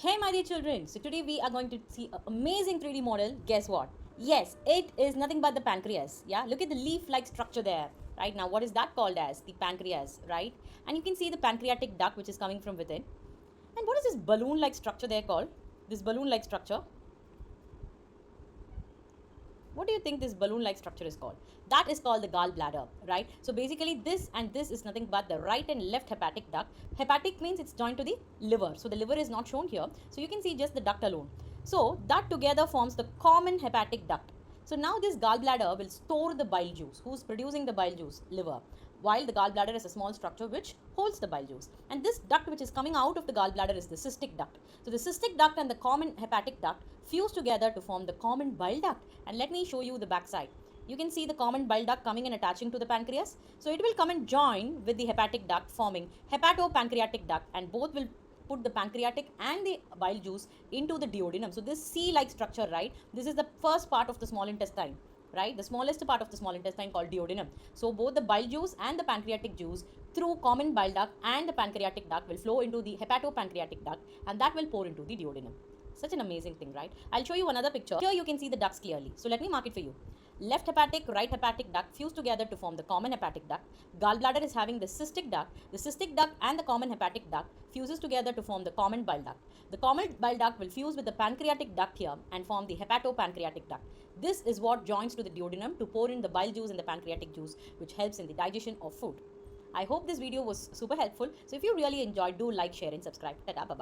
Hey my dear children, so today we are going to see an amazing 3D model. Guess what? Yes, it is nothing but the pancreas. Yeah, look at the leaf-like structure there. Right now, what is that called as? The pancreas, right? And you can see the pancreatic duct which is coming from within. And what is this balloon-like structure there called? This balloon-like structure. What do you think this balloon-like structure is called? That is called the gallbladder, right? So basically this and this is nothing but the right and left hepatic duct. Hepatic means it's joined to the liver. So the liver is not shown here. So you can see just the duct alone. So that together forms the common hepatic duct. So now this gallbladder will store the bile juice. Who's producing the bile juice? Liver. While the gallbladder is a small structure which holds the bile juice. And this duct which is coming out of the gallbladder is the cystic duct. So the cystic duct and the common hepatic duct fuse together to form the common bile duct. And let me show you the backside. You can see the common bile duct coming and attaching to the pancreas. So it will come and join with the hepatic duct forming hepatopancreatic duct, and both will put the pancreatic and the bile juice into the duodenum. So this C-like structure, right? This is the first part of the small intestine, right? The smallest part of the small intestine called duodenum. So both the bile juice and the pancreatic juice through common bile duct and the pancreatic duct will flow into the hepatopancreatic duct, and that will pour into the duodenum. Such an amazing thing, right? I'll show you another picture. Here you can see the ducts clearly. So let me mark it for you. Left hepatic, right hepatic duct fuse together to form the common hepatic duct. Gallbladder is having the cystic duct. The cystic duct and the common hepatic duct fuses together to form the common bile duct. The common bile duct will fuse with the pancreatic duct here and form the hepatopancreatic duct. This is what joins to the duodenum to pour in the bile juice and the pancreatic juice, which helps in the digestion of food. I hope this video was super helpful. So if you really enjoyed, do like, share and subscribe. Tata, bye-bye.